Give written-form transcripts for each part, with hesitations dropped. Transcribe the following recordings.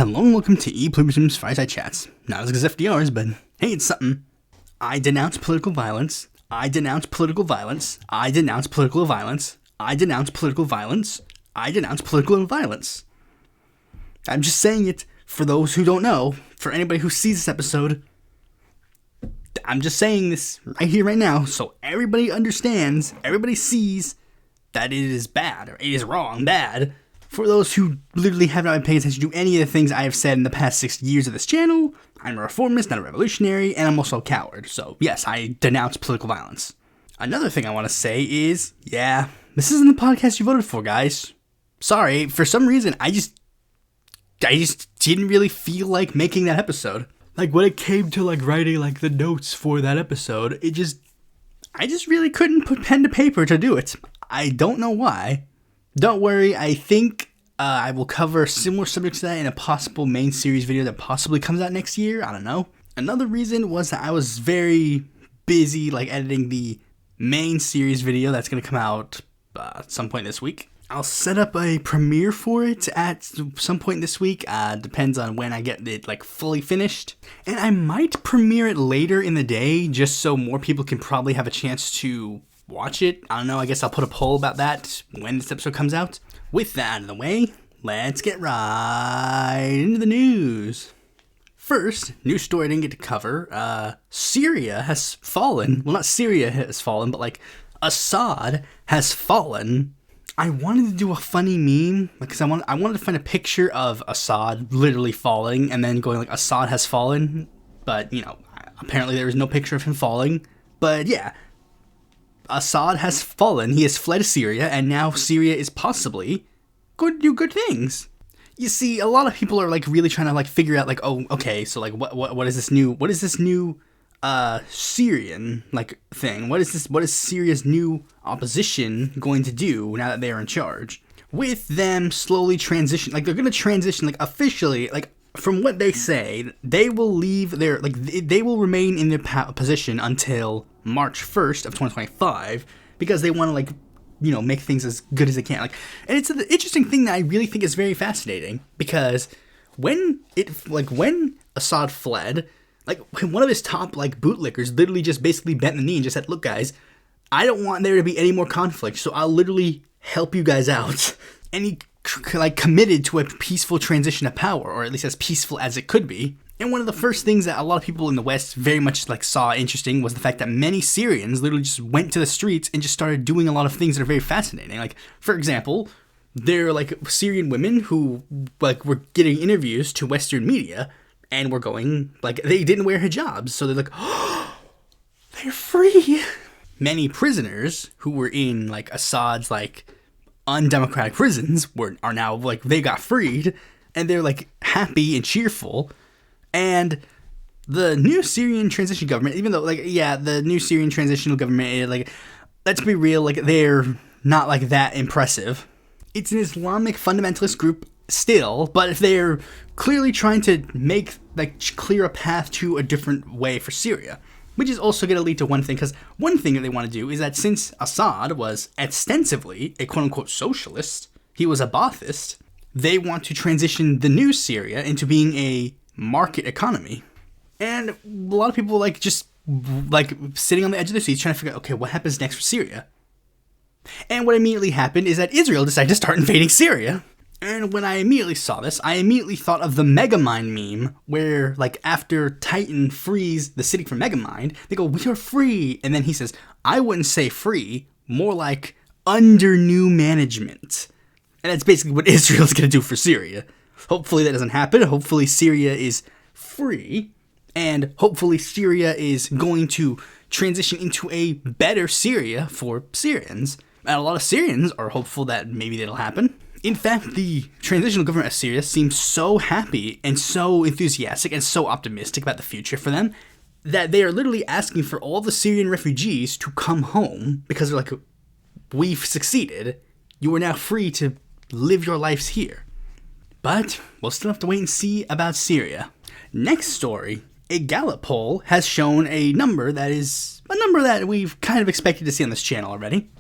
Hello and welcome to Pluribus Unum's Fireside Chats. Not as good as FDR's, but hey, it's something. I denounce political violence. I denounce political violence. I denounce political violence. I denounce political violence. I denounce political violence. I'm just saying it for those who don't know, for anybody who sees this episode. I'm just saying this right here, right now, so everybody understands, everybody sees that it is bad, or it is wrong, bad. For those who literally have not been paying attention to any of the things I have said in the past 6 years of this channel, I'm a reformist, not a revolutionary, and I'm also a coward. So yes, I denounce political violence. Another thing I want to say is, yeah, this isn't the podcast you voted for, guys. Sorry, for some reason, I just didn't really feel like making that episode. Like, when it came to, like, writing, like, the notes for that episode, I just really couldn't put pen to paper to do it. I don't know why. Don't worry, I think I will cover similar subjects to that in a possible main series video that possibly comes out next year. I don't know. Another reason was that I was very busy, like, editing the main series video that's going to come out at some point this week. I'll set up a premiere for it at some point this week. Depends on when I get it, like, fully finished. And I might premiere it later in the day just so more people can probably have a chance to watch it. I don't know, I guess I'll put a poll about that when this episode comes out. With that out of the way, let's get right into the news. First, news story I didn't get to cover, Syria has fallen. Well, not Syria has fallen, but like Assad has fallen. I wanted to do a funny meme because I wanted to find a picture of Assad literally falling and then going like Assad has fallen, but you know, apparently there was no picture of him falling. But yeah, Assad has fallen. He has fled Syria, and now Syria is possibly going to do good things. You see, a lot of people are like really trying to like figure out like, oh, okay, so like what is this new Syrian like thing? What is Syria's new opposition going to do now that they are in charge? With them slowly transition, like they're going to transition like officially, like from what they say, they will leave their like they will remain in their position until March 1st of 2025 because they want to like, you know, make things as good as they can. Like, and it's an interesting thing that I really think is very fascinating because when Assad fled, like one of his top like bootlickers literally just basically bent the knee and just said, "Look, guys, I don't want there to be any more conflict, so I'll literally help you guys out." And he like committed to a peaceful transition of power, or at least as peaceful as it could be. And one of the first things that a lot of people in the West very much like saw interesting was the fact that many Syrians literally just went to the streets and just started doing a lot of things that are very fascinating. Like, for example, there are like Syrian women who like were getting interviews to Western media and were going like they didn't wear hijabs, so they're like, oh, they're free. Many prisoners who were in like Assad's like undemocratic prisons are now like they got freed and they're like happy and cheerful. And the new Syrian transition government, even though like yeah, the new Syrian transitional government, like let's be real, like they're not like that impressive. It's an Islamic fundamentalist group still, but they're clearly trying to make like clear a path to a different way for Syria. Which is also going to lead to one thing, because one thing that they want to do is that since Assad was ostensibly a quote-unquote socialist, he was a Ba'athist, they want to transition the new Syria into being a market economy. And a lot of people like just like sitting on the edge of their seats trying to figure out, okay, what happens next for Syria? And what immediately happened is that Israel decided to start invading Syria. And when I immediately saw this, I immediately thought of the Megamind meme, where, like, after Titan frees the city from Megamind, they go, "We are free!" And then he says, "I wouldn't say free, more like under new management." And that's basically what Israel's gonna do for Syria. Hopefully that doesn't happen. Hopefully Syria is free, and hopefully Syria is going to transition into a better Syria for Syrians. And a lot of Syrians are hopeful that maybe that'll happen. In fact, the transitional government of Syria seems so happy and so enthusiastic and so optimistic about the future for them that they are literally asking for all the Syrian refugees to come home because they're like, we've succeeded. You are now free to live your lives here. But we'll still have to wait and see about Syria. Next story, a Gallup poll has shown a number that is a number that we've kind of expected to see on this channel already.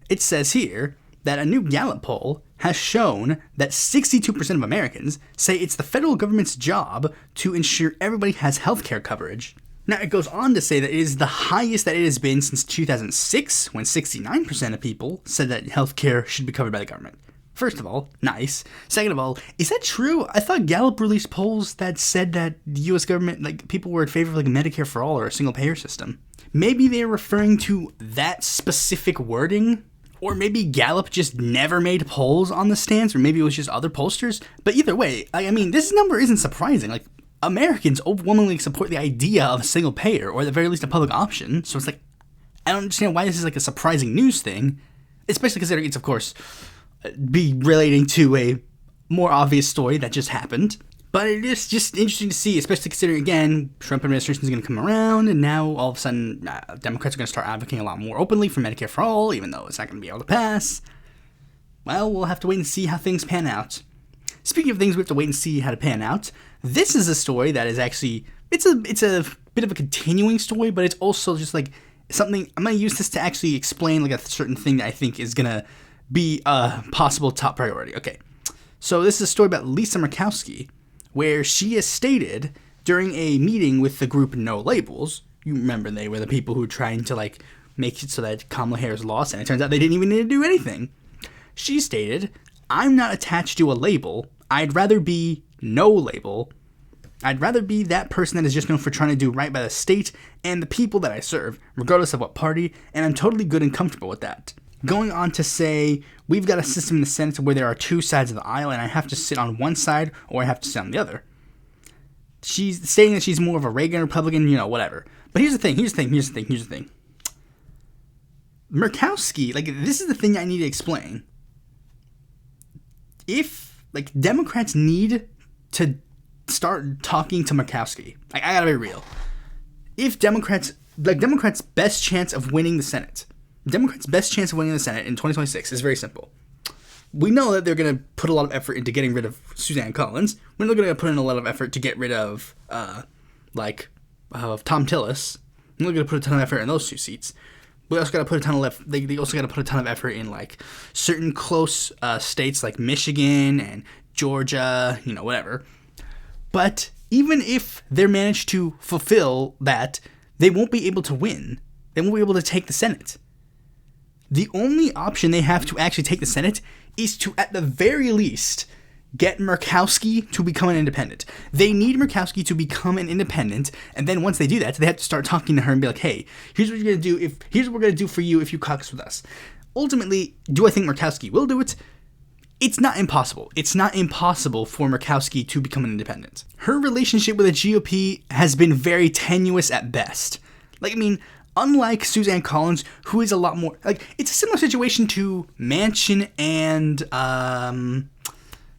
It says here that a new Gallup poll has shown that 62% of Americans say it's the federal government's job to ensure everybody has healthcare coverage. Now, it goes on to say that it is the highest that it has been since 2006, when 69% of people said that healthcare should be covered by the government. First of all, nice. Second of all, is that true? I thought Gallup released polls that said that the U.S. government, like, people were in favor of, like, Medicare-For-All or a single-payer system. Maybe they're referring to that specific wording, or maybe Gallup just never made polls on the stance, or maybe it was just other pollsters. But either way, I mean, this number isn't surprising. Like, Americans overwhelmingly support the idea of a single payer, or at the very least a public option. So it's like, I don't understand why this is like a surprising news thing, especially considering it's, of course, be relating to a more obvious story that just happened. But it is just interesting to see, especially considering, again, Trump administration is going to come around, and now all of a sudden Democrats are going to start advocating a lot more openly for Medicare-For-All, even though it's not going to be able to pass. Well, we'll have to wait and see how things pan out. Speaking of things we have to wait and see how to pan out, this is a story that is actually, it's a bit of a continuing story, but it's also just like something, I'm going to use this to actually explain like a certain thing that I think is going to be a possible top priority. Okay, so this is a story about Lisa Murkowski, where she has stated during a meeting with the group No Labels, you remember they were the people who were trying to like make it so that Kamala Harris lost, and it turns out they didn't even need to do anything. She stated, "I'm not attached to a label. I'd rather be no label. I'd rather be that person that is just known for trying to do right by the state and the people that I serve, regardless of what party, and I'm totally good and comfortable with that." Going on to say, we've got a system in the Senate where there are two sides of the aisle, and I have to sit on one side or I have to sit on the other. She's saying that she's more of a Reagan Republican, you know, whatever. But here's the thing. Murkowski, like, this is the thing I need to explain. If, like, Democrats need to start talking to Murkowski, like, I gotta be real. If Democrats' best chance of winning the Senate in 2026 is very simple. We know that they're going to put a lot of effort into getting rid of Suzanne Collins. We're not going to put in a lot of effort to get rid of, Tom Tillis. We're not going to put a ton of effort in those two seats. We also got to put a ton of they also got to put a ton of effort in like certain close states like Michigan and Georgia, you know, whatever. But even if they manage to fulfill that, they won't be able to win. They won't be able to take the Senate. The only option they have to actually take the Senate is to, at the very least, get Murkowski to become an independent. They need Murkowski to become an independent, and then once they do that, they have to start talking to her and be like, hey, here's what you're going to do. Here's what we're going to do for you if you caucus with us. Ultimately, do I think Murkowski will do it? It's not impossible. It's not impossible for Murkowski to become an independent. Her relationship with the GOP has been very tenuous at best. Like, I mean, unlike Suzanne Collins, who is a lot more, like, it's a similar situation to Manchin and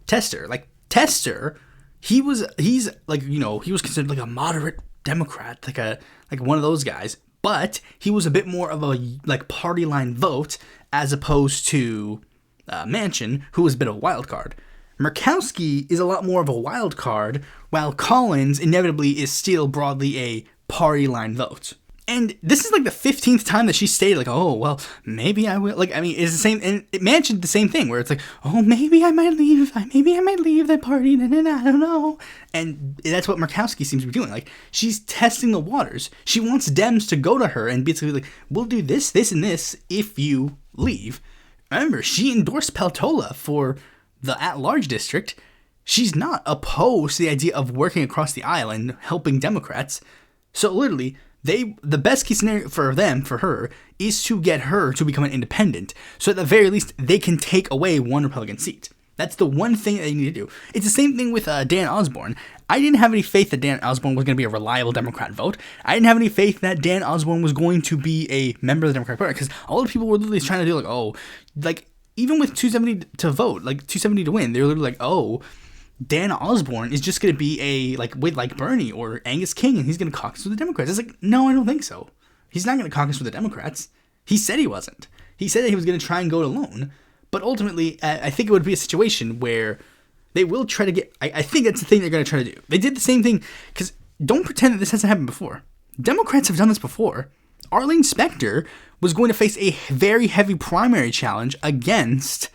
Tester. Like, Tester, he was considered like a moderate Democrat, like one of those guys, but he was a bit more of a like party line vote as opposed to Manchin, who was a bit of a wild card. Murkowski is a lot more of a wild card, while Collins inevitably is still broadly a party line vote. And this is like the 15th time that she stated, like, oh, well, maybe I will. Like, I mean, it's the same, and it mentioned the same thing, where it's like, oh, maybe I might leave that party, I don't know. And that's what Murkowski seems to be doing. Like, she's testing the waters. She wants Dems to go to her and basically like, we'll do this, this, and this if you leave. Remember, she endorsed Peltola for the at-large district. She's not opposed to the idea of working across the aisle and helping Democrats. So literally, the best case scenario for her, is to get her to become an independent. So at the very least, they can take away one Republican seat. That's the one thing that they need to do. It's the same thing with Dan Osborne. I didn't have any faith that Dan Osborne was going to be a reliable Democrat vote. I didn't have any faith that Dan Osborne was going to be a member of the Democratic Party, because all the people were literally trying to do like, oh, like even with 270 to vote, like 270 to win, they were literally like, oh, Dan Osborne is just going to be with Bernie or Angus King, and he's going to caucus with the Democrats. It's like, no, I don't think so. He's not going to caucus with the Democrats. He said he wasn't. He said that he was going to try and go it alone. But ultimately, I think it would be a situation where they will try to get... I think that's the thing they're going to try to do. They did the same thing, because don't pretend that this hasn't happened before. Democrats have done this before. Arlene Specter was going to face a very heavy primary challenge against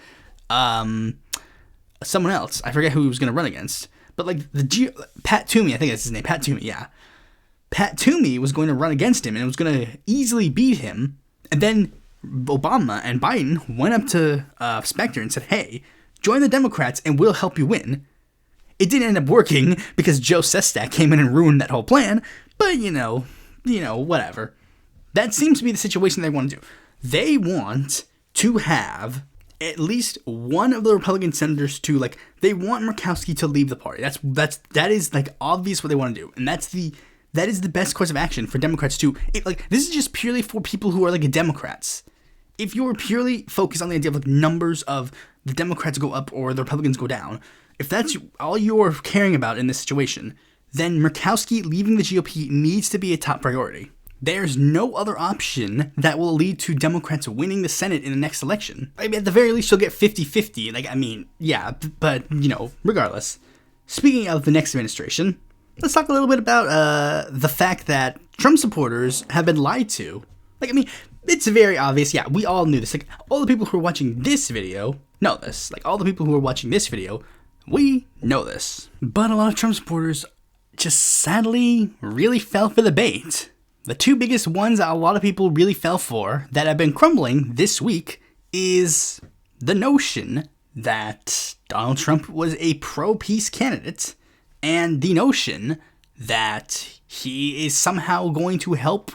someone else. I forget who he was going to run against. But like Pat Toomey, I think that's his name. Pat Toomey, yeah. Pat Toomey was going to run against him and it was going to easily beat him. And then Obama and Biden went up to Specter and said, hey, join the Democrats and we'll help you win. It didn't end up working because Joe Sestak came in and ruined that whole plan. But, you know, whatever. That seems to be the situation they want to do. They want to have at least one of the Republican senators to, like, they want Murkowski to leave the party. That is like obvious what they want to do. And that is the best course of action for Democrats to, this is just purely for people who are like Democrats. If you're purely focused on the idea of like numbers of the Democrats go up or the Republicans go down, if that's all you're caring about in this situation, then Murkowski leaving the GOP needs to be a top priority. There's no other option that will lead to Democrats winning the Senate in the next election. I mean, at the very least, you'll get 50-50. Yeah, but, regardless. Speaking of the next administration, let's talk a little bit about the fact that Trump supporters have been lied to. It's very obvious. Yeah, we all knew this. Like, all the people who are watching this video know this. Like, all the people who are watching this video, we know this. But a lot of Trump supporters just sadly really fell for the bait. The two biggest ones that a lot of people really fell for that have been crumbling this week is the notion that Donald Trump was a pro-peace candidate and the notion that he is somehow going to help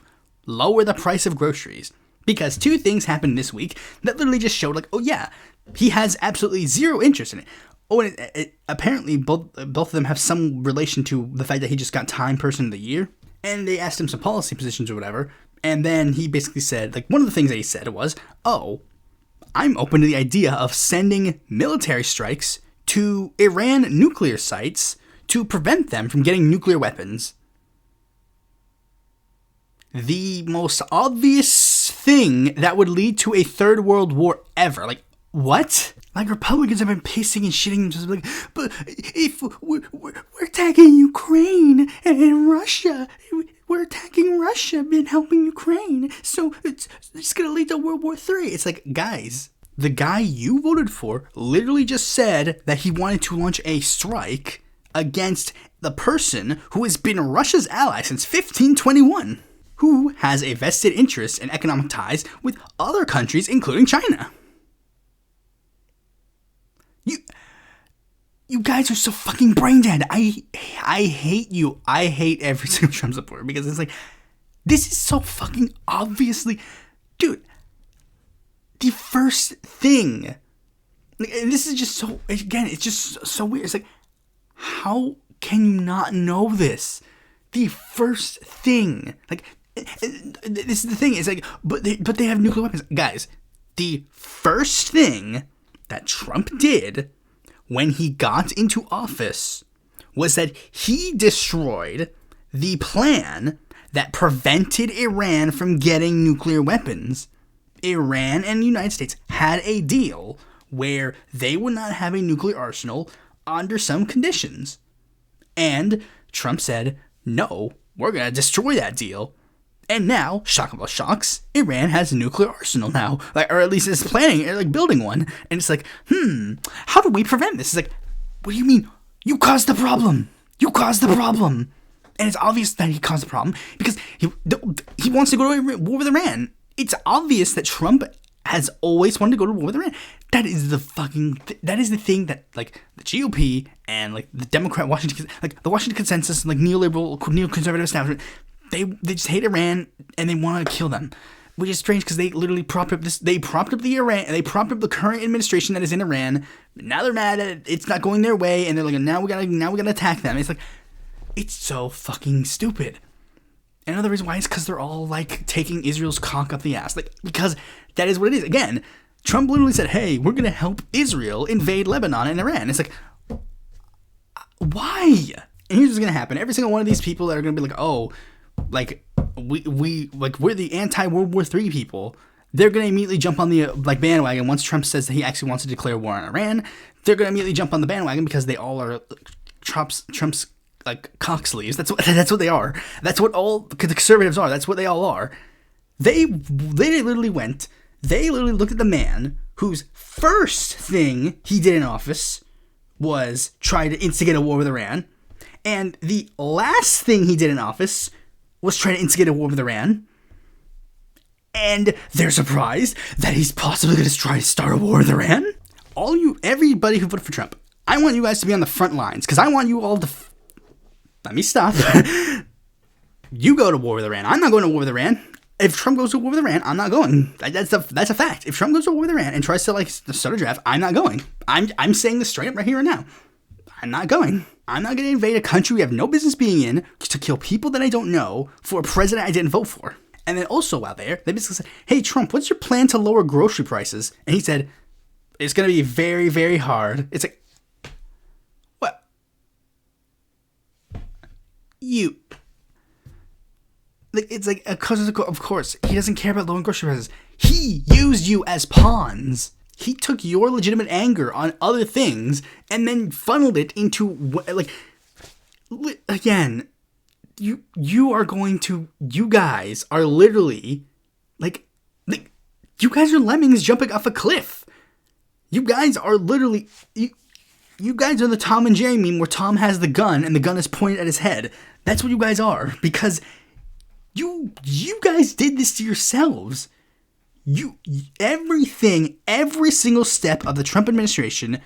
lower the price of groceries. Because two things happened this week that literally just showed, like, oh yeah, he has absolutely zero interest in it. Oh, and apparently both of them have some relation to the fact that he just got Time Person of the Year. And they asked him some policy positions or whatever. And then he basically said, like, one of the things that he said was, oh, I'm open to the idea of sending military strikes to Iran nuclear sites to prevent them from getting nuclear weapons. The most obvious thing that would lead to a third world war ever. Like, what? Like, Republicans have been pissing and shitting themselves, like, but if we're attacking Ukraine and Russia, we're attacking Russia and helping Ukraine, so it's going to lead to World War III. It's like, guys, the guy you voted for literally just said that he wanted to launch a strike against the person who has been Russia's ally since 1521, who has a vested interest in economic ties with other countries, including China. You guys are so fucking brain dead. I hate you. I hate every single Trump supporter because it's like, this is so fucking obviously, dude, the first thing, and this is just so, again, it's just so weird. It's like, how can you not know this? The first thing, like, this is the thing, it's like, but they have nuclear weapons. Guys, the first thing that Trump did when he got into office was that he destroyed the plan that prevented Iran from getting nuclear weapons. Iran and the United States had a deal where they would not have a nuclear arsenal under some conditions. And Trump said, no, we're going to destroy that deal. And now, shock of all shocks, Iran has a nuclear arsenal now, or at least is planning, or building one. And it's like, how do we prevent this? It's like, what do you mean? You caused the problem. You caused the problem. And it's obvious that he caused the problem because he wants to go to war with Iran. It's obvious that Trump has always wanted to go to war with Iran. That is the thing that, like, the GOP and, like, the Democrat Washington, like, the Washington consensus, like, neoliberal, neoconservative establishment, they just hate Iran and they want to kill them, which is strange because they literally propped up this. They propped up the Iran. They propped up the current administration that is in Iran. Now they're mad at it. It's not going their way, and they're like, now we gotta attack them. It's like, it's so fucking stupid. And another reason why is because they're all like taking Israel's cock up the ass, like, because that is what it is. Again, Trump literally said, "Hey, we're gonna help Israel invade Lebanon and Iran." It's like, why? And here's what's gonna happen: every single one of these people that are gonna be like, "Oh, like we're the anti-World War III people," they're gonna immediately jump on the bandwagon once Trump says that he actually wants to declare war on Iran. They're gonna immediately jump on the bandwagon because they all are Trump's like cock sleeves. That's what they are. That's what all the conservatives are. That's what they all are. They literally looked at the man whose first thing he did in office was try to instigate a war with Iran, and the last thing he did in office was try to instigate a war with Iran, and they're surprised that he's possibly going to try to start a war with Iran? Everybody who voted for Trump, I want you guys to be on the front lines, because I want you all to... Let me stop. You go to war with Iran. I'm not going to war with Iran. If Trump goes to war with Iran, I'm not going. That's a fact. If Trump goes to war with Iran and tries to start a draft, I'm not going. I'm saying this straight up right here and now. I'm not going. I'm not going to invade a country we have no business being in to kill people that I don't know for a president I didn't vote for. And then also out there, they basically said, "Hey Trump, what's your plan to lower grocery prices?" And he said, "It's going to be very, very hard." It's like, what? It's like, of course, he doesn't care about lowering grocery prices. He used you as pawns. He took your legitimate anger on other things and then funneled it into, again, you guys are literally, you guys are lemmings jumping off a cliff. You guys are literally, you guys are the Tom and Jerry meme where Tom has the gun and the gun is pointed at his head. That's what you guys are, because you guys did this to yourselves. Every single step of the Trump administration,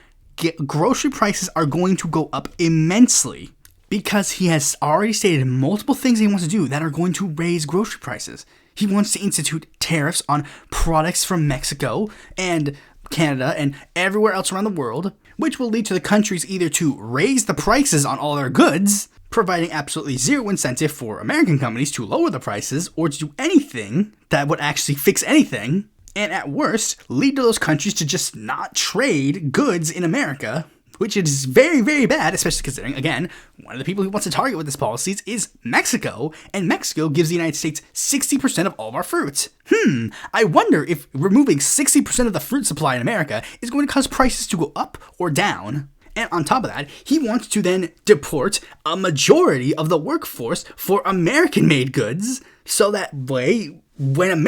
grocery prices are going to go up immensely because he has already stated multiple things he wants to do that are going to raise grocery prices. He wants to institute tariffs on products from Mexico and Canada and everywhere else around the world, which will lead to the countries either to raise the prices on all their goods, providing absolutely zero incentive for American companies to lower the prices or to do anything that would actually fix anything, and at worst, lead to those countries to just not trade goods in America, which is very, very bad, especially considering, again, one of the people who wants to target with this policies is Mexico, and Mexico gives the United States 60% of all of our fruits. I wonder if removing 60% of the fruit supply in America is going to cause prices to go up or down. And on top of that, he wants to then deport a majority of the workforce for American-made goods, so that way, when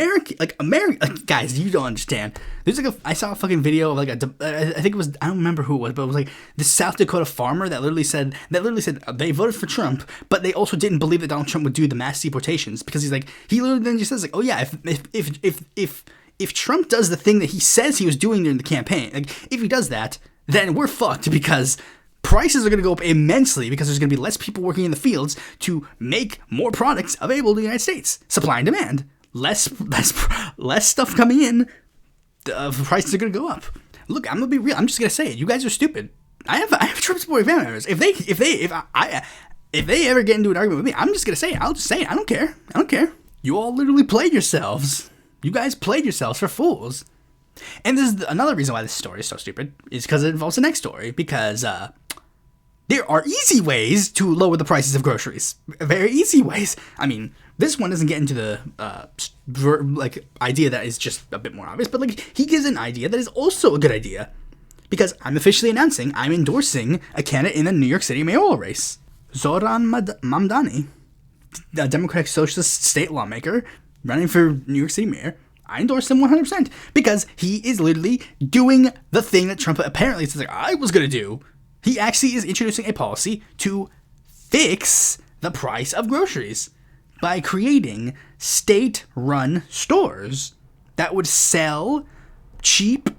guys, you don't understand. There's I saw a fucking video of I think it was, I don't remember who it was, but it was the South Dakota farmer that literally said they voted for Trump, but they also didn't believe that Donald Trump would do the mass deportations, because he literally then just says oh yeah, if Trump does the thing that he says he was doing during the campaign, if he does that, then we're fucked, because prices are going to go up immensely because there's going to be less people working in the fields to make more products available to the United States. Supply and demand. Less stuff coming in, prices are going to go up. Look, I'm going to be real. I'm just going to say it. You guys are stupid. I have Trump supporting family members. If they ever get into an argument with me, I'm just going to say it. I'll just say it. I don't care. You all literally played yourselves. You guys played yourselves for fools. And this is another reason why this story is so stupid, is because it involves the next story, because there are easy ways to lower the prices of groceries. Very easy ways. I mean, this one doesn't get into the idea that is just a bit more obvious, but he gives an idea that is also a good idea, because I'm officially announcing I'm endorsing a candidate in the New York City mayoral race. Zoran Mamdani, a Democratic Socialist state lawmaker running for New York City mayor. I endorse him 100% because he is literally doing the thing that Trump apparently says I was going to do. He actually is introducing a policy to fix the price of groceries by creating state-run stores that would sell cheap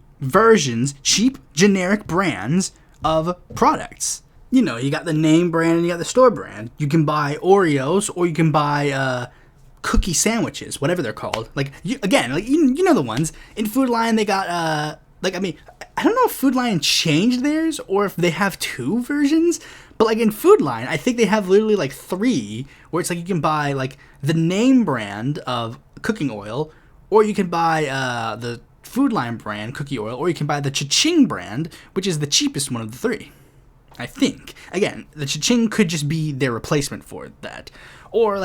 generic brands of products. You got the name brand and you got the store brand. You can buy Oreos or you can buy cookie sandwiches, whatever they're called. You know the ones. In Food Lion, they got, I don't know if Food Lion changed theirs or if they have two versions, but in Food Lion, I think they have literally three, where it's you can buy the name brand of cooking oil, or you can buy the Food Lion brand cookie oil, or you can buy the Cha-Ching brand, which is the cheapest one of the three, I think. Again, the Cha-Ching could just be their replacement for that, or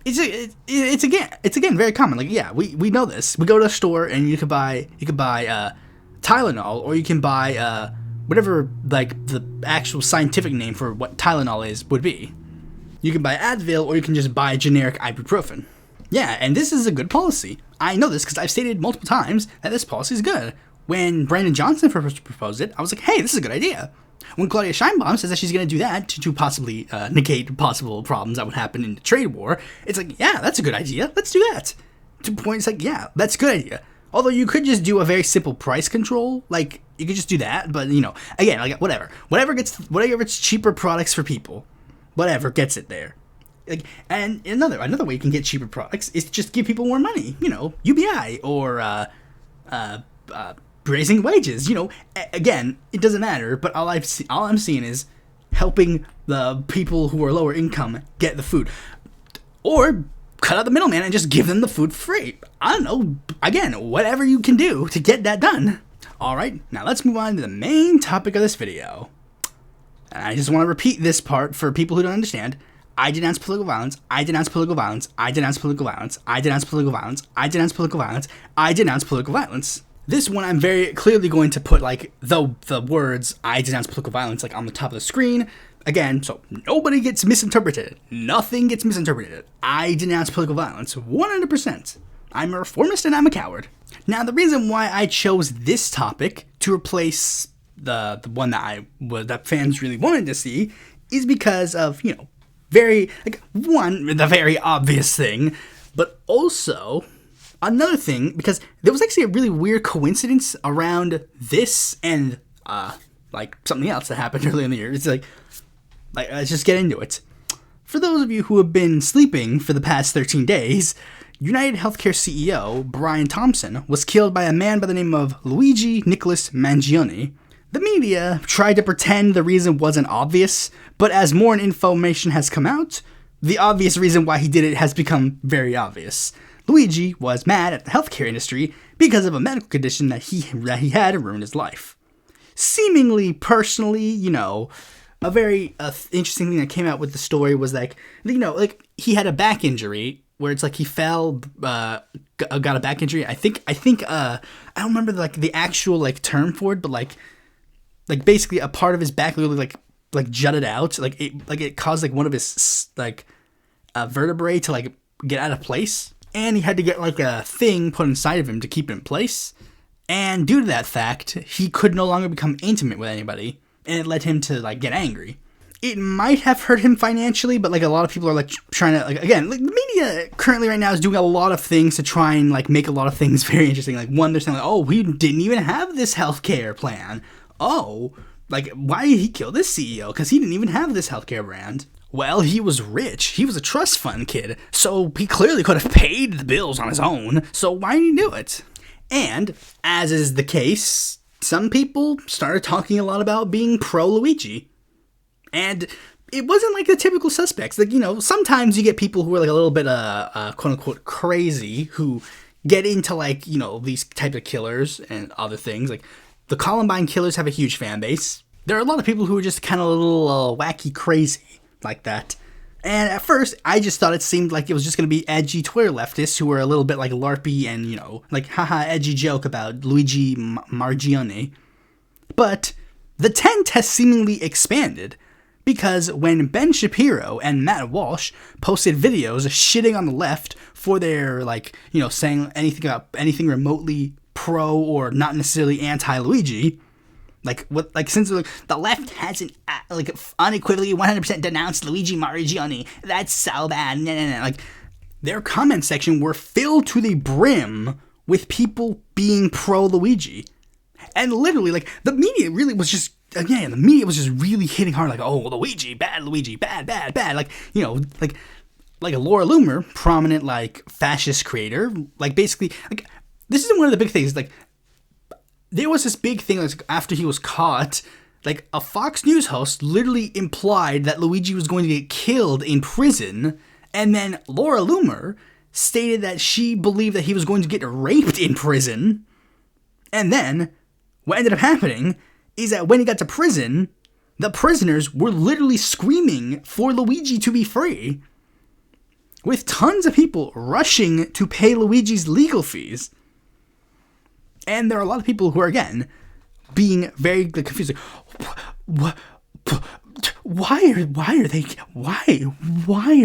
It's again very common. We know this. We go to a store and you could buy Tylenol, or you can buy whatever the actual scientific name for what Tylenol would be. You can buy Advil, or you can just buy generic ibuprofen. Yeah, and this is a good policy. I know this because I've stated multiple times that this policy is good. When Brandon Johnson first proposed it, I was like, hey, this is a good idea. When Claudia Scheinbaum says that she's going to do that to possibly negate possible problems that would happen in the trade war, it's like, yeah, that's a good idea. Let's do that. 2 points, like, yeah, that's a good idea. Although you could just do a very simple price control, like, you could just do that, but, you know, again, like, whatever gets cheaper products for people, whatever gets it there. Like, and another way you can get cheaper products is to just give people more money, you know, UBI or raising wages. You know, again, it doesn't matter, but all I'm seeing is helping the people who are lower income get the food, or cut out the middleman and just give them the food free. I don't know. Again, whatever you can do to get that done. All right, now let's move on to the main topic of this video. And I just want to repeat this part for people who don't understand. I denounce political violence. I denounce political violence. I denounce political violence. I denounce political violence. I denounce political violence. I denounce political violence. This one I'm very clearly going to put like the words I denounce political violence like on the top of the screen. Again, so nobody gets misinterpreted. Nothing gets misinterpreted. I denounce political violence 100%. I'm a reformist and I'm a coward. Now, the reason why I chose this topic to replace the one that fans really wanted to see is because of, you know, the very obvious thing, but also another thing, because there was actually a really weird coincidence around this and like something else that happened earlier in the year. It's like let's just get into it. For those of you who have been sleeping for the past 13 days, United Healthcare CEO Brian Thompson was killed by a man by the name of Luigi Nicholas Mangione. The media tried to pretend the reason wasn't obvious, but as more information has come out, the obvious reason why he did it has become very obvious. Luigi was mad at the healthcare industry because of a medical condition that he had and ruined his life. Seemingly personally, you know, a very interesting thing that came out with the story was like, you know, like he had a back injury where it's like he fell, got a back injury. I think I don't remember like the actual like term for it, but like basically a part of his back literally like jutted out, like it caused like one of his like vertebrae to like get out of place, and he had to get like a thing put inside of him to keep it in place. And due to that fact, he could no longer become intimate with anybody, and it led him to like get angry. It might have hurt him financially, but like a lot of people are like trying to, like, again, like the media currently right now is doing a lot of things to try and like make a lot of things very interesting. Like one, they're saying like, oh, we didn't even have this healthcare plan. Oh, like why did he kill this CEO? Because he didn't even have this healthcare brand. Well, he was rich. He was a trust fund kid, so he clearly could have paid the bills on his own. So why did he do it? And as is the case, some people started talking a lot about being pro Luigi. And it wasn't like the typical suspects. Like, you know, sometimes you get people who are like a little bit, quote unquote, crazy who get into like, you know, these type of killers and other things. Like the Columbine killers have a huge fan base. There are a lot of people who are just kind of a little wacky crazy like that. And at first, I just thought it seemed like it was just going to be edgy Twitter leftists who were a little bit like LARPy and, you know, like haha edgy joke about Luigi Mangione. But the tent has seemingly expanded. Because when Ben Shapiro and Matt Walsh posted videos shitting on the left for their, like, you know, saying anything remotely pro or not necessarily anti-Luigi, like, what, like, since the left hasn't, like, unequivocally 100% denounced Luigi Mangione, that's so bad, like, their comment section were filled to the brim with people being pro-Luigi. And literally, like, the media really was just, again, the media was just really hitting hard, like, oh, Luigi, bad, bad. Like, you know, like a Laura Loomer, prominent, like, fascist creator, like, basically, like, this is one of the big things, like, there was this big thing, like, after he was caught, like, a Fox News host literally implied that Luigi was going to get killed in prison, and then Laura Loomer stated that she believed that he was going to get raped in prison, and then what ended up happening is that when he got to prison, the prisoners were literally screaming for Luigi to be free, with tons of people rushing to pay Luigi's legal fees. And there are a lot of people who are, again, being very confused. Like, why are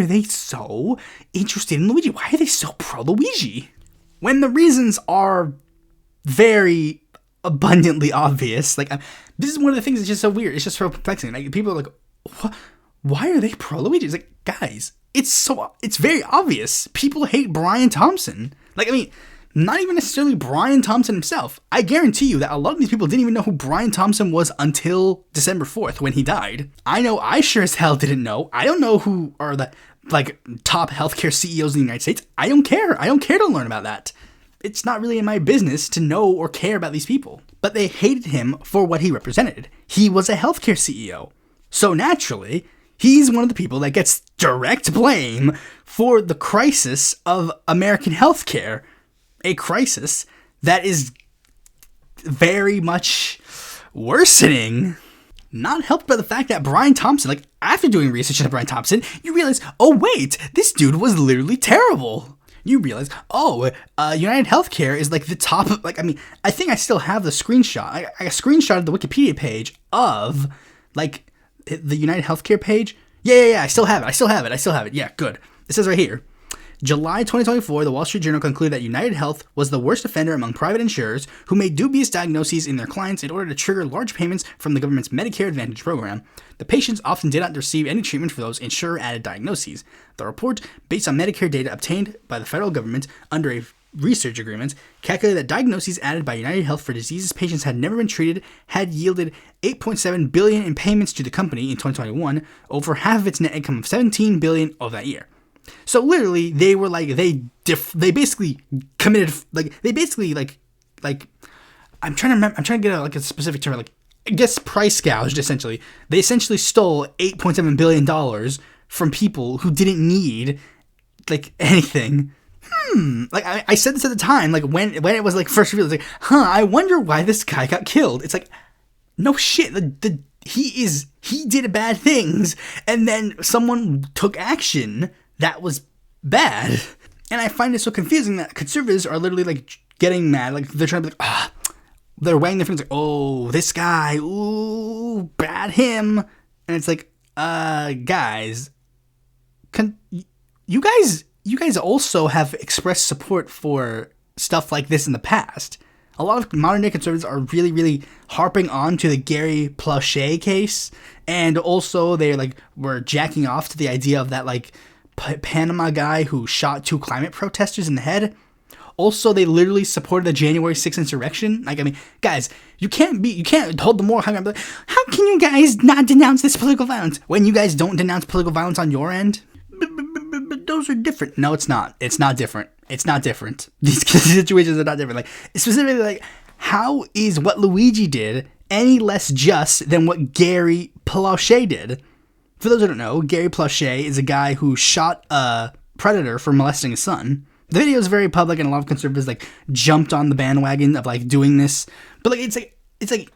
they so interested in Luigi? Why are they so pro Luigi? When the reasons are very abundantly obvious. Like, this is one of the things that's just so weird. It's just so perplexing. Like, people are like, what? Why are they pro Luigi? It's like, guys, it's very obvious. People hate Brian Thompson. Like, I mean, not even necessarily Brian Thompson himself. I guarantee you that a lot of these people didn't even know who Brian Thompson was until December 4th when he died. I know I sure as hell didn't know. I don't know who are the, like, top healthcare CEOs in the United States. I don't care. I don't care to learn about that. It's not really in my business to know or care about these people. But they hated him for what he represented. He was a healthcare CEO. So naturally, he's one of the people that gets direct blame for the crisis of American healthcare. A crisis that is very much worsening. Not helped by the fact that Brian Thompson, like, after doing research into Brian Thompson, you realize, oh wait, this dude was literally terrible. You realize, United Healthcare is like the top, like, I mean, I think I still have the screenshot. I screenshotted the Wikipedia page of, like, the United Healthcare page. Yeah, I still have it. Yeah, good. It says right here, July 2024, the Wall Street Journal concluded that United Health was the worst offender among private insurers who made dubious diagnoses in their clients in order to trigger large payments from the government's Medicare Advantage program. The patients often did not receive any treatment for those insurer-added diagnoses. The report, based on Medicare data obtained by the federal government under a research agreement, calculated that diagnoses added by United Health for diseases patients had never been treated had yielded $8.7 billion in payments to the company in 2021, over half of its net income of $17 billion of that year. So literally, they were like, they basically committed, like, they basically, like, I'm trying to remember, I'm trying to get a specific term, like, I guess price gouged, essentially. They essentially stole $8.7 billion from people who didn't need, like, anything. Like, I said this at the time, like, when it was, like, first revealed, it's like, I wonder why this guy got killed. It's like, no shit, he did bad things, and then someone took action that was bad. And I find it so confusing that conservatives are literally, like, getting mad. Like, they're trying to be like, they're wagging their fingers like, oh, this guy, ooh, bad him. And it's like, guys, you guys also have expressed support for stuff like this in the past. A lot of modern day conservatives are really, really harping on to the Gary Plauché case. And also they were jacking off to the idea of that, like, Panama guy who shot 2 climate protesters in the head. Also, they literally supported the January 6th insurrection. Like, I mean, guys, you can't hold the moral high ground and be like, how can you guys not denounce this political violence when you guys don't denounce political violence on your end? But those are different. No, it's not. It's not different. It's not different. These situations are not different. Like, specifically, like, how is what Luigi did any less just than what Gary Plauché did? For those who don't know, Gary Plauché is a guy who shot a predator for molesting his son. The video is very public, and a lot of conservatives, like, jumped on the bandwagon of, like, doing this. But, like, it's like,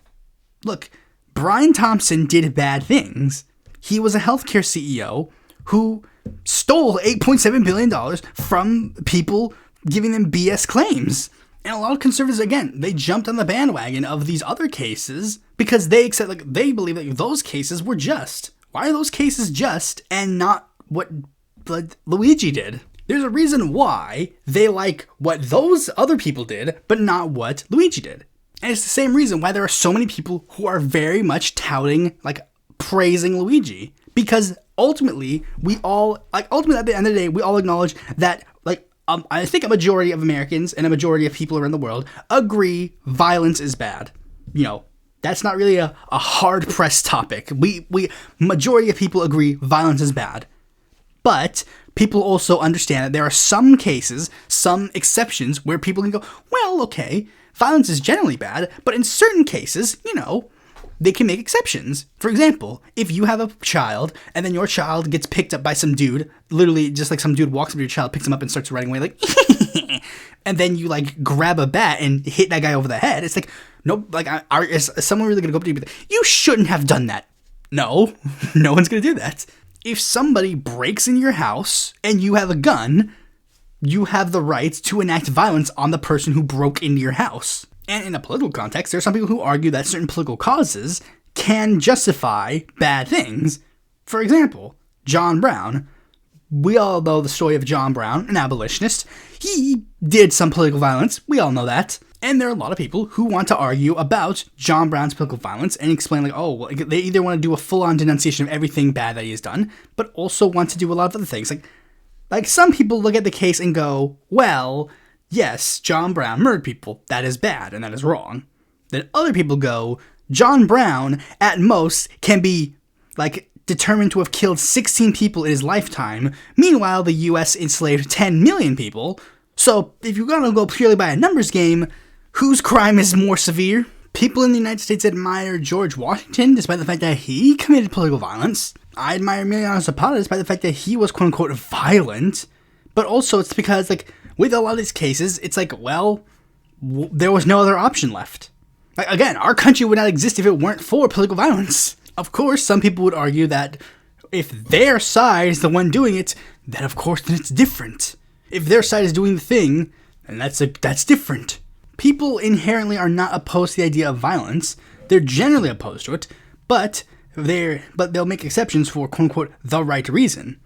look, Brian Thompson did bad things. He was a healthcare CEO who stole $8.7 billion from people giving them BS claims. And a lot of conservatives, again, they jumped on the bandwagon of these other cases because they believe that those cases were just. Why are those cases just and not what Luigi did? There's a reason why they like what those other people did, but not what Luigi did. And it's the same reason why there are so many people who are very much touting, like, praising Luigi. Because ultimately, at the end of the day, we all acknowledge that, like, I think a majority of Americans and a majority of people around the world agree violence is bad. You know, that's not really a hard-pressed topic. Majority of people agree violence is bad. But people also understand that there are some cases, some exceptions, where people can go, well, okay, violence is generally bad, but in certain cases, you know, they can make exceptions. For example, if you have a child, and then your child gets picked up by some dude, literally just like some dude walks up to your child, picks him up, and starts running away, like, and then you, like, grab a bat and hit that guy over the head, it's like, no, like, is someone really gonna go up to you and be like, you shouldn't have done that? No, no one's gonna do that. If somebody breaks in your house and you have a gun, you have the right to enact violence on the person who broke into your house. And in a political context, there are some people who argue that certain political causes can justify bad things. For example, John Brown. We all know the story of John Brown, an abolitionist. He did some political violence. We all know that. And there are a lot of people who want to argue about John Brown's political violence and explain like, oh, well, they either want to do a full-on denunciation of everything bad that he has done, but also want to do a lot of other things. Like some people look at the case and go, well, yes, John Brown murdered people. That is bad and that is wrong. Then other people go, John Brown, at most, can be, like, determined to have killed 16 people in his lifetime. Meanwhile, the U.S. enslaved 10 million people. So, if you're gonna go purely by a numbers game, whose crime is more severe? People in the United States admire George Washington, despite the fact that he committed political violence. I admire Emiliano Zapata, despite the fact that he was quote-unquote violent. But also, it's because, like, with a lot of these cases, it's like, well, there was no other option left. Like, again, our country would not exist if it weren't for political violence. Of course, some people would argue that if their side is the one doing it, then of course, then it's different. If their side is doing the thing, then that's different. People inherently are not opposed to the idea of violence. They're generally opposed to it, but they'll make exceptions for quote-unquote the right reason.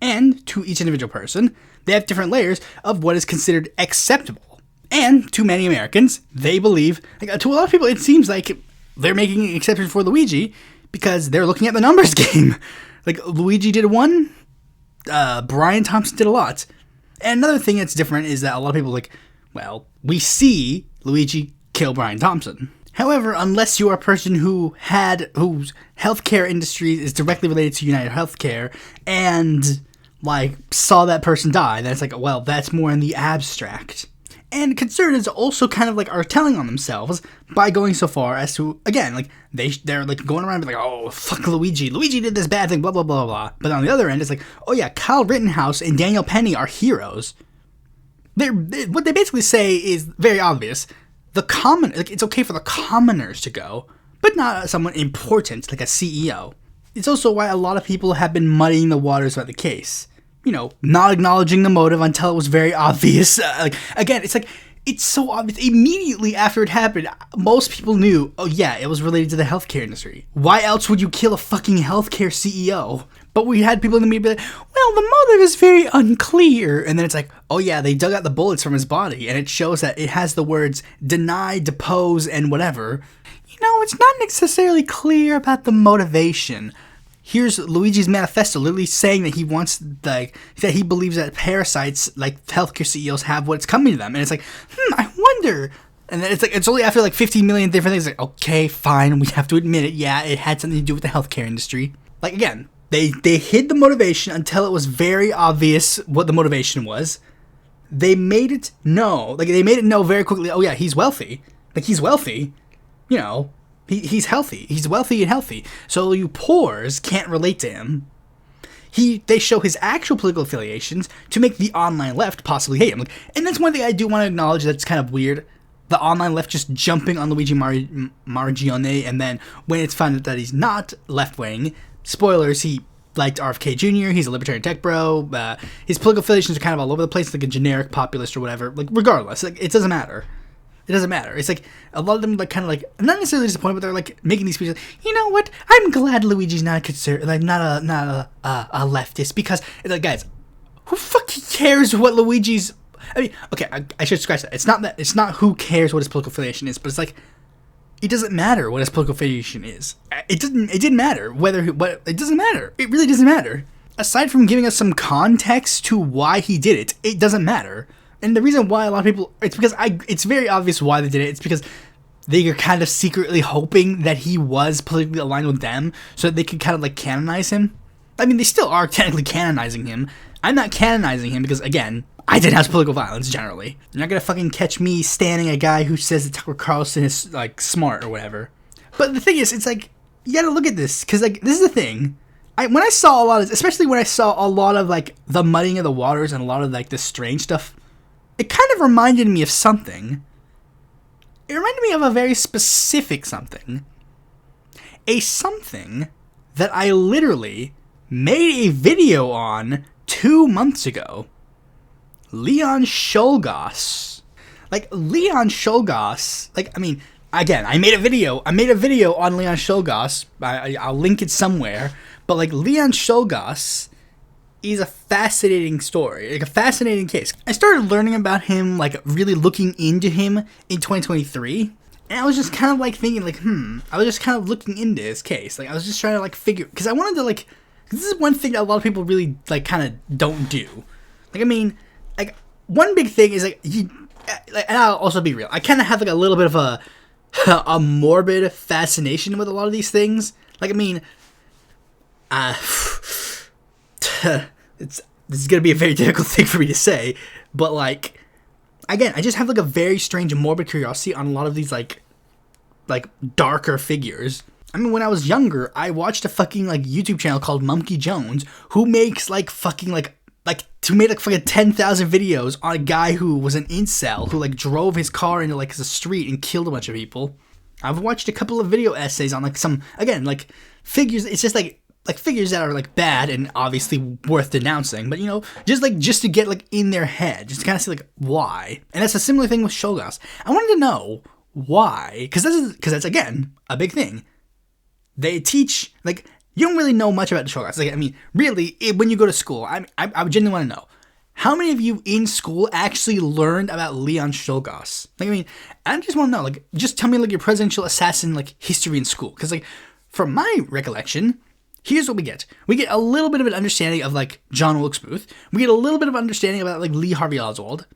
And to each individual person, they have different layers of what is considered acceptable. And to many Americans, they believe, like, to a lot of people, it seems like they're making an exception for Luigi because they're looking at the numbers game. Like, Luigi did one, Brian Thompson did a lot. And another thing that's different is that a lot of people well, we see Luigi kill Brian Thompson. However, unless you are a person whose healthcare industry is directly related to United Healthcare and, like, saw that person die, then it's like, well, that's more in the abstract. And conservatives also kind of, like, are telling on themselves by going so far as to, again, like, they're like, going around and be like, oh, fuck Luigi. Luigi did this bad thing, blah, blah, blah, blah. But on the other end, it's like, oh, yeah, Kyle Rittenhouse and Daniel Penny are heroes. What they basically say is very obvious. It's okay for the commoners to go, but not someone important, like a CEO. It's also why a lot of people have been muddying the waters about the case. You know, not acknowledging the motive until it was very obvious. It's so obvious. Immediately after it happened, most people knew, oh yeah, it was related to the healthcare industry. Why else would you kill a fucking healthcare CEO? But we had people in the media be like, well, the motive is very unclear. And then it's like, oh yeah, they dug out the bullets from his body, and it shows that it has the words deny, depose, and whatever. You know, it's not necessarily clear about the motivation. Here's Luigi's manifesto, literally saying that he wants, that he believes that parasites, like healthcare CEOs, have what's coming to them. And it's like, I wonder. And then it's like, it's only after like 15 million different things. Like, okay, fine, we have to admit it. Yeah, it had something to do with the healthcare industry. Like, again, they hid the motivation until it was very obvious what the motivation was. They made it know very quickly, oh yeah, he's wealthy. Like, he's wealthy, you know. He's healthy. He's wealthy and healthy. So you poors can't relate to him. They show his actual political affiliations to make the online left possibly hate him. And that's one thing I do want to acknowledge that's kind of weird. The online left just jumping on Luigi Margione, and then when it's found out that he's not left-wing, spoilers, he liked RFK Jr., he's a libertarian tech bro, his political affiliations are kind of all over the place, like a generic populist or whatever. Like, regardless, like, it doesn't matter. It doesn't matter. It's like, a lot of them, like, kind of like, not necessarily disappointed, but they're like making these speeches. You know what? I'm glad Luigi's not not a leftist, because it's like, guys, who fucking cares what Luigi's? I mean, okay, I should scratch that. It's not who cares what his political affiliation is, but it's like, it doesn't matter what his political affiliation is. It didn't matter it doesn't matter. It really doesn't matter. Aside from giving us some context to why he did it, it doesn't matter. And the reason why a lot of people, it's because it's very obvious why they did it. It's because they are kind of secretly hoping that he was politically aligned with them so that they could kind of like canonize him. I mean, they still are technically canonizing him. I'm not canonizing him because, again, I denounce political violence generally. You're not gonna fucking catch me standing a guy who says that Tucker Carlson is, like, smart or whatever. But the thing is, it's like, you gotta look at this, because, like, this is the thing. When I saw a lot of, especially when I saw a lot of, like, the muddying of the waters and a lot of, like, this strange stuff, it kind of reminded me of something. It reminded me of a very specific something. A something that I literally made a video on 2 months ago. Leon Czolgosz. Like, Leon Czolgosz, like, I mean, again, I made a video on Leon Czolgosz. I'll link it somewhere. But, like, Leon Czolgosz is a fascinating story, like a fascinating case. I started learning about him, like really looking into him in 2023. And I was just kind of like thinking like, I was just kind of looking into his case. Like I was just trying to like figure, because I wanted to like, this is one thing that a lot of people really like kind of don't do. Like, I mean, like one big thing is like, and I'll also be real, I kind of have like a little bit of a morbid fascination with a lot of these things. Like, I mean, this is going to be a very difficult thing for me to say, but like, again, I just have like a very strange morbid curiosity on a lot of these like darker figures. I mean, when I was younger, I watched a fucking like YouTube channel called Monkey Jones, who makes like fucking like who made like fucking 10,000 videos on a guy who was an incel who like drove his car into like the street and killed a bunch of people. I've watched a couple of video essays on like some, again, like figures. It's just like figures that are like bad and obviously worth denouncing, but you know, just to get like in their head, just to kind of see like why. And that's a similar thing with Shoggoths. I wanted to know why, because that's again a big thing. They teach like, you don't really know much about the Shoggoths. Like, I mean, really, when you go to school, I genuinely want to know, how many of you in school actually learned about Leon Shoggoths? Like, I mean, I just want to know, like, just tell me like your presidential assassin like history in school, because like from my recollection, here's what we get. We get a little bit of an understanding of, like, John Wilkes Booth. We get a little bit of understanding about, like, Lee Harvey Oswald.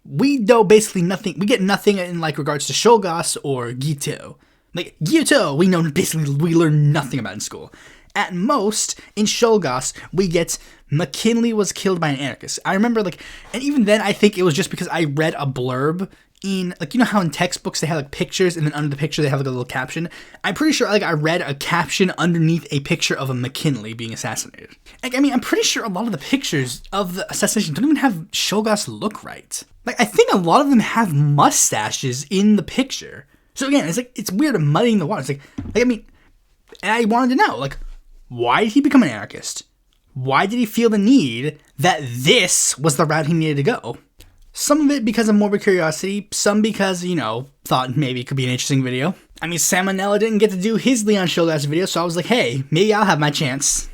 We know basically nothing. We get nothing in, like, regards to Shoggoths or Guiteau. Like, Guiteau, we learn nothing about in school. At most, in Shoggoths, we get McKinley was killed by an anarchist. I remember, like, and even then, I think it was just because I read a blurb in, like, you know how in textbooks they have, like, pictures, and then under the picture they have, like, a little caption? I'm pretty sure, like, I read a caption underneath a picture of a McKinley being assassinated. Like, I mean, I'm pretty sure a lot of the pictures of the assassination don't even have Shoggoths look right. Like, I think a lot of them have mustaches in the picture. So, again, it's, like, it's weird muddying the water. It's, like, I mean, and I wanted to know, like, why did he become an anarchist? Why did he feel the need that this was the route he needed to go? Some of it because of morbid curiosity, some because, you know, thought maybe it could be an interesting video. I mean, Salmonella didn't get to do his Leon Shoggoths video, so I was like, hey, maybe I'll have my chance.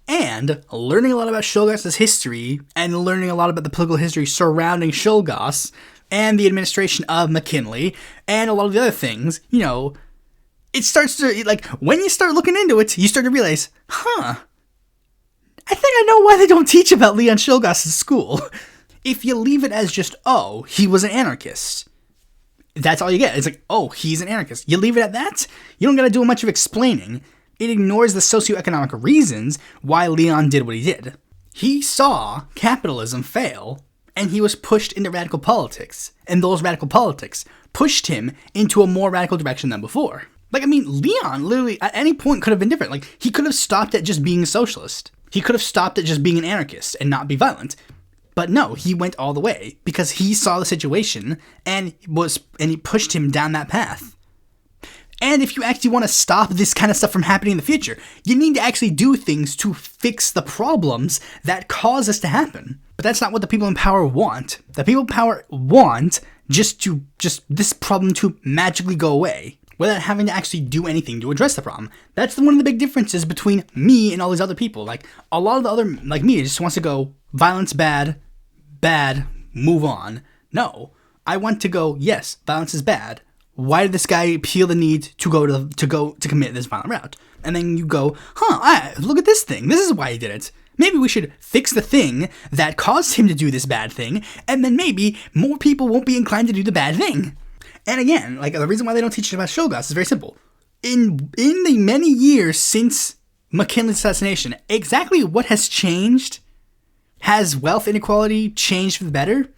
And learning a lot about Shoggoths' history, and learning a lot about the political history surrounding Shoggoths, and the administration of McKinley, and a lot of the other things, you know, it starts to, like, when you start looking into it, you start to realize, I think I know why they don't teach about Leon Shoggoths in school. If you leave it as just, oh, he was an anarchist, that's all you get. It's like, oh, he's an anarchist. You leave it at that, you don't gotta do much of explaining. It ignores the socioeconomic reasons why Leon did what he did. He saw capitalism fail, and he was pushed into radical politics, and those radical politics pushed him into a more radical direction than before. Like, I mean, Leon literally at any point could have been different. Like, he could have stopped at just being a socialist. He could have stopped at just being an anarchist and not be violent. But no, he went all the way because he saw the situation and he pushed him down that path. And if you actually want to stop this kind of stuff from happening in the future, you need to actually do things to fix the problems that cause this to happen. But that's not what the people in power want. The people in power want just this problem to magically go away without having to actually do anything to address the problem. That's one of the big differences between me and all these other people. Like, a lot of the other, like me, just wants to go, violence bad, move on. No, I want to go, yes, violence is bad. Why did this guy feel the need to commit this violent route? And then you go, look at this thing. This is why he did it. Maybe we should fix the thing that caused him to do this bad thing, and then maybe more people won't be inclined to do the bad thing. And again, like, the reason why they don't teach about Shoggoths is very simple. In the many years since McKinley's assassination, exactly what has changed? Has wealth inequality changed for the better?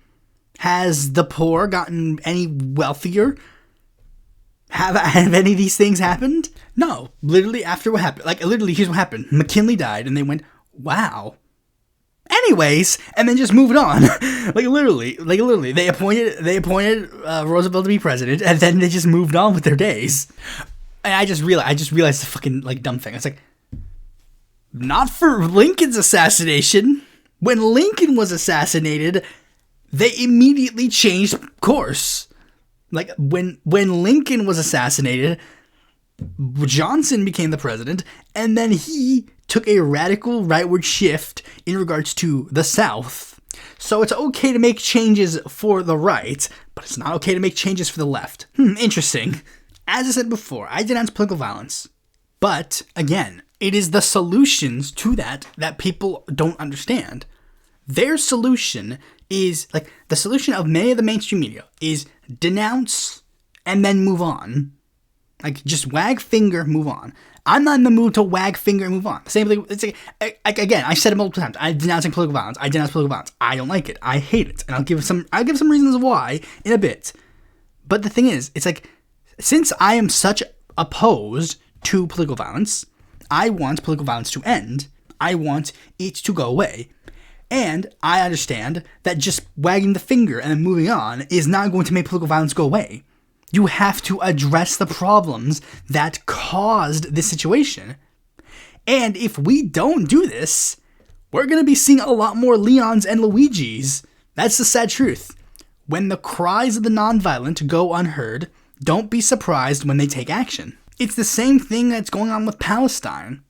Has the poor gotten any wealthier? Have any of these things happened? No. Literally, after what happened, like, literally, here's what happened. McKinley died, and they went, wow. Anyways, and then just moved on. like literally, they appointed Roosevelt to be president, and then they just moved on with their days. And I just realized the fucking, like, dumb thing. It's like, not for Lincoln's assassination. When Lincoln was assassinated, they immediately changed course. Like, when Lincoln was assassinated, Johnson became the president, and then he took a radical rightward shift in regards to the South. So it's okay to make changes for the right, but it's not okay to make changes for the left. Interesting. As I said before, I denounce political violence. But, again, it is the solutions to that people don't understand. Their solution is, the solution of many of the mainstream media is denounce and then move on. Just wag finger, move on. I'm not in the mood to wag finger and move on. Same thing, it's again, I've said it multiple times. I'm denouncing political violence. I denounce political violence. I don't like it. I hate it. And I'll give some reasons why in a bit. But the thing is, it's since I am such opposed to political violence, I want political violence to end. I want it to go away. And I understand that just wagging the finger and then moving on is not going to make political violence go away. You have to address the problems that caused this situation. And if we don't do this, we're going to be seeing a lot more Leons and Luigis. That's the sad truth. When the cries of the nonviolent go unheard, don't be surprised when they take action. It's the same thing that's going on with Palestine.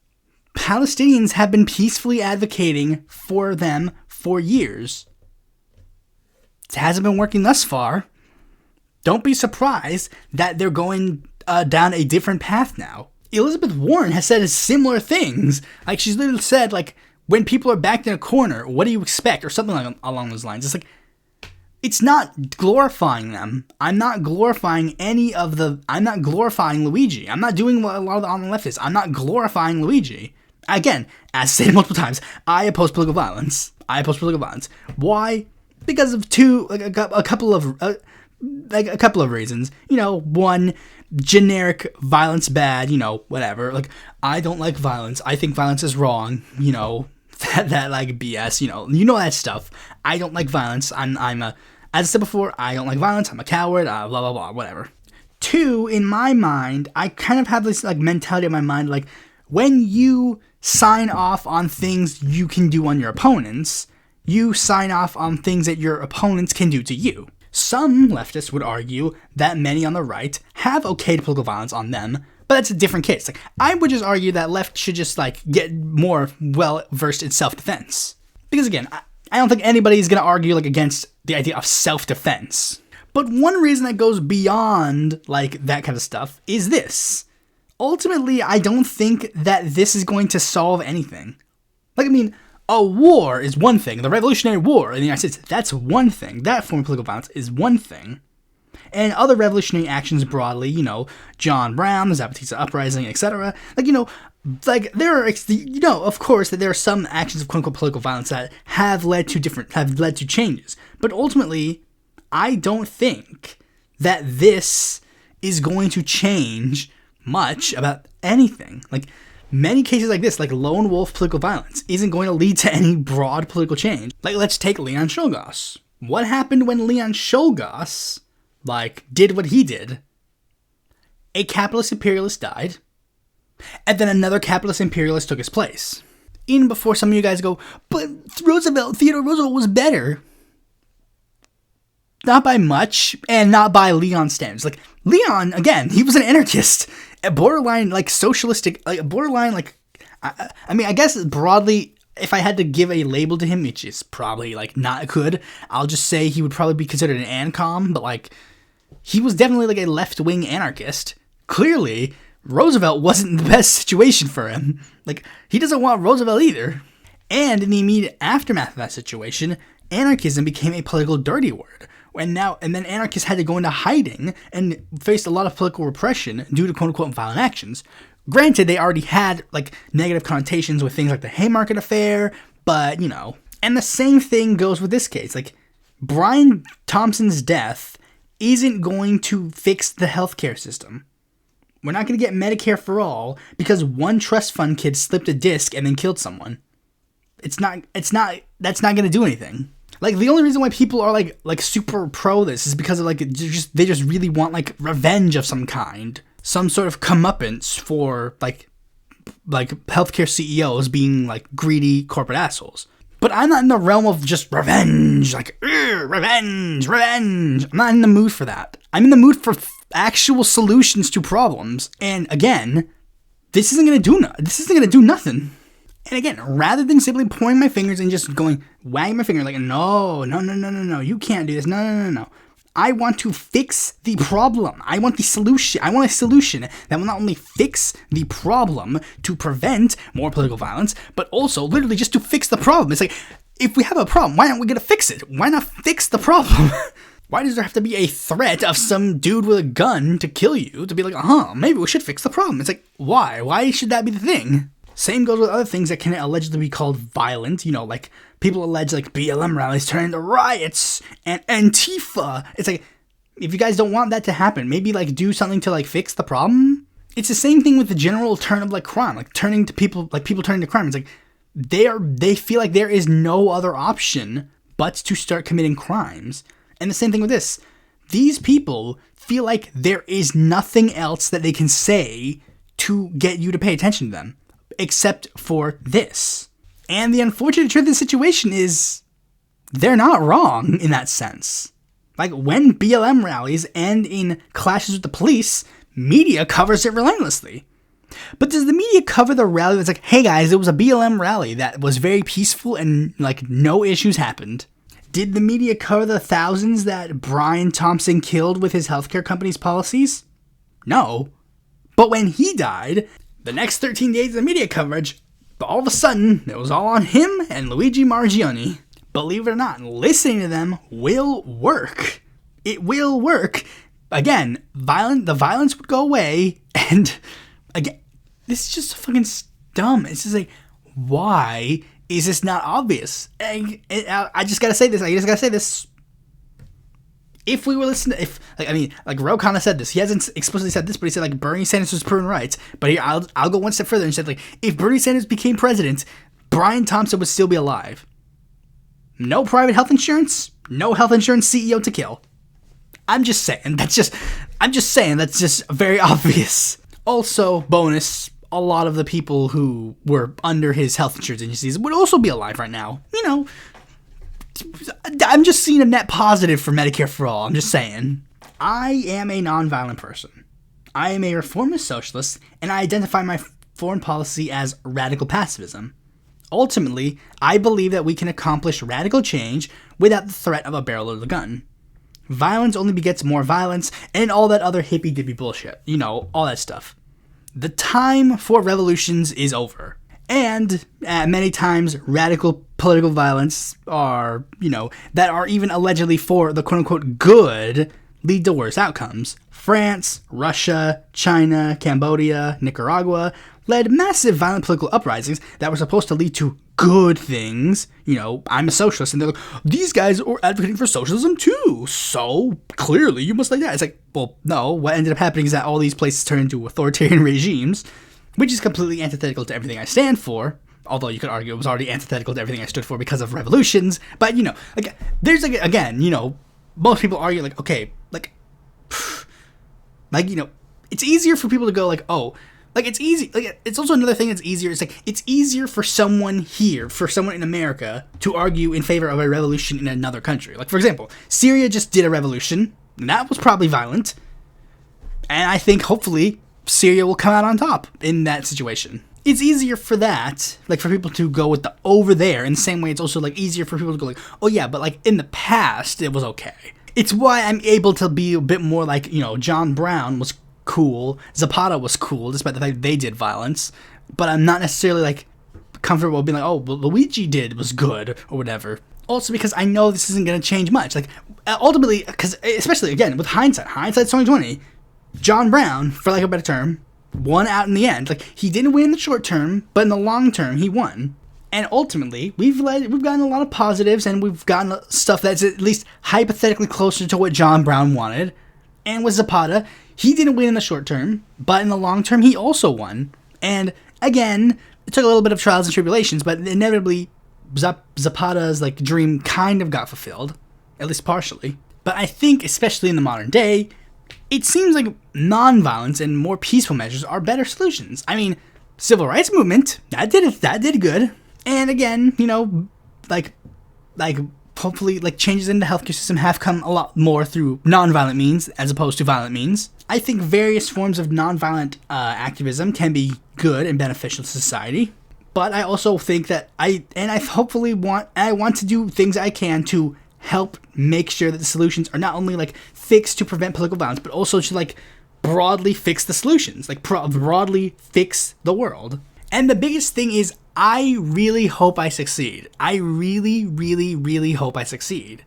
Palestinians have been peacefully advocating for them for years. It hasn't been working thus far. Don't be surprised that they're going down a different path now. Elizabeth Warren has said similar things. She's literally said, when people are backed in a corner, what do you expect? Or something along those lines. It's not glorifying them. I'm not glorifying I'm not glorifying Luigi. I'm not doing what a lot of on the left is. I'm not glorifying Luigi. Again, as said multiple times, I oppose political violence. Why? Because of a couple of reasons. One, generic violence bad, whatever. I don't like violence. I think violence is wrong, that BS, that stuff. I don't like violence. As I said before, I don't like violence. I'm a coward, blah, blah, blah, whatever. Two, in my mind, I kind of have this mentality in my mind, when you sign off on things you can do on your opponents, you sign off on things that your opponents can do to you. Some leftists would argue that many on the right have okayed political violence on them, but that's a different case. I would just argue that left should just get more well-versed in self-defense. Because again, I don't think anybody's going to argue against the idea of self-defense. But one reason that goes beyond that kind of stuff is this. Ultimately, I don't think that this is going to solve anything. A war is one thing. The Revolutionary War in the United States, that's one thing. That form of political violence is one thing. And other revolutionary actions broadly, John Brown, the Zapatista Uprising, etc. There are, of course, that there are some actions of quote-unquote political violence that have led to changes. But ultimately, I don't think that this is going to change much about anything. Many cases like this, lone wolf political violence, isn't going to lead to any broad political change. Let's take Leon Czolgosz. What happened when Leon Czolgosz, did what he did? A capitalist imperialist died, and then another capitalist imperialist took his place. Even before some of you guys go, but Theodore Roosevelt was better. Not by much, and not by Leon's standards. Leon, again, he was an anarchist. A borderline, socialistic, borderline, I guess broadly, if I had to give a label to him, which is probably, not good, I'll just say he would probably be considered an ANCOM, but, he was definitely, a left-wing anarchist. Clearly, Roosevelt wasn't the best situation for him. He doesn't want Roosevelt either. And in the immediate aftermath of that situation, anarchism became a political dirty word. And then anarchists had to go into hiding and faced a lot of political repression due to quote-unquote violent actions. Granted, they already had, negative connotations with things like the Haymarket Affair, but, And the same thing goes with this case. Brian Thompson's death isn't going to fix the healthcare system. We're not going to get Medicare-For-All because one trust fund kid slipped a disc and then killed someone. That's not going to do anything. The only reason why people are super pro this is because of they just really want revenge of some kind, some sort of comeuppance for healthcare CEOs being greedy corporate assholes. But I'm not in the realm of just revenge, revenge. I'm not in the mood for that. I'm in the mood for actual solutions to problems. And again, this isn't gonna do nothing. And again, rather than simply pointing my fingers and just wagging my finger like, no, you can't do this, no. I want to fix the problem. I want the solution. I want a solution that will not only fix the problem to prevent more political violence, but also literally just to fix the problem. It's like, if we have a problem, why aren't we going to fix it? Why not fix the problem? Why does there have to be a threat of some dude with a gun to kill you to be like, maybe we should fix the problem? It's like, why? Why should that be the thing? Same goes with other things that can allegedly be called violent, like people allege like BLM rallies turn into riots and Antifa. It's like, if you guys don't want that to happen, maybe like do something to like fix the problem. It's the same thing with the general turn of like crime, like people turning to crime. It's like they feel like there is no other option but to start committing crimes. And the same thing with this. These people feel like there is nothing else that they can say to get you to pay attention to them, except for this. And the unfortunate truth of the situation is they're not wrong in that sense. Like, when BLM rallies end in clashes with the police, media covers it relentlessly. But does the media cover the rally that's like, hey guys, it was a BLM rally that was very peaceful and like no issues happened? Did the media cover the thousands that Brian Thompson killed with his healthcare company's policies? No. But when he died, the next 13 days of media coverage, all of a sudden, it was all on him and Luigi Margione. Believe it or not, listening to them will work. It will work. Again, the violence would go away, and again, this is just fucking dumb. It's just like, why is this not obvious? I just gotta say this. If we were listening, Ro Khanna said this. He hasn't explicitly said this, but he said like Bernie Sanders was proven right. But here, I'll go one step further and said like, if Bernie Sanders became president, Brian Thompson would still be alive. No private health insurance, no health insurance CEO to kill. I'm just saying that's just very obvious. Also, bonus, a lot of the people who were under his health insurance agencies would also be alive right now. I'm just seeing a net positive for Medicare-For-All. I'm just saying. I am a nonviolent person. I am a reformist socialist, and I identify my foreign policy as radical pacifism. Ultimately, I believe that we can accomplish radical change without the threat of a barrel of a gun. Violence only begets more violence, and all that other hippy-dippy bullshit. All that stuff. The time for revolutions is over. And many times, radical political violence that are even allegedly for the quote-unquote good, lead to worse outcomes. France, Russia, China, Cambodia, Nicaragua led massive violent political uprisings that were supposed to lead to good things. I'm a socialist, and they're like, these guys are advocating for socialism too, so clearly you must like that. It's like, well, no, what ended up happening is that all these places turned into authoritarian regimes, which is completely antithetical to everything I stand for. Although you could argue it was already antithetical to everything I stood for because of revolutions. But, there's, most people argue, it's easier for people to go, it's easy. It's also another thing that's easier. It's it's easier for someone in America to argue in favor of a revolution in another country. Like, for example, Syria just did a revolution, and that was probably violent. And I think, hopefully, Syria will come out on top in that situation. It's easier for that, for people to go with the over there, in the same way it's also, easier for people to go, oh yeah, but, in the past, it was okay. It's why I'm able to be a bit more John Brown was cool, Zapata was cool, despite the fact they did violence, but I'm not necessarily, comfortable being oh, what Luigi did was good, or whatever. Also because I know this isn't going to change much. Ultimately, because, especially, again, with hindsight's 2020, John Brown, for lack of a better term, won out in the end. He didn't win in the short term, but in the long term, he won. And ultimately, we've gotten a lot of positives, and we've gotten stuff that's at least hypothetically closer to what John Brown wanted. And with Zapata, he didn't win in the short term, but in the long term, he also won. And again, it took a little bit of trials and tribulations, but inevitably, Zapata's dream kind of got fulfilled, at least partially. But I think, especially in the modern day, it seems like nonviolence and more peaceful measures are better solutions. I mean, civil rights movement, that did good. And again, hopefully, changes in the healthcare system have come a lot more through nonviolent means as opposed to violent means. I think various forms of nonviolent activism can be good and beneficial to society. But I also think that I want to do things I can to help make sure that the solutions are not only like fixed to prevent political violence, but also to like broadly fix the solutions, like broadly fix the world. And the biggest thing is I really hope I succeed. I really, really, really hope I succeed.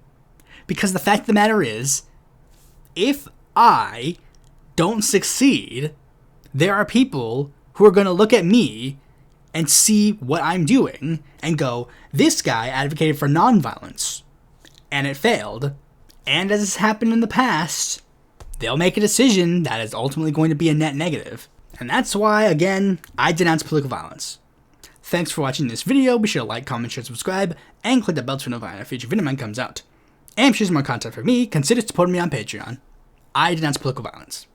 Because the fact of the matter is, if I don't succeed, there are people who are going to look at me and see what I'm doing and go, this guy advocated for nonviolence, and it failed. And as has happened in the past, they'll make a decision that is ultimately going to be a net negative. And that's why, again, I denounce political violence. Thanks for watching this video. Be sure to like, comment, share, subscribe, and click the bell to notify when a future video of mine comes out. And if you choose more content from me, consider supporting me on Patreon. I denounce political violence.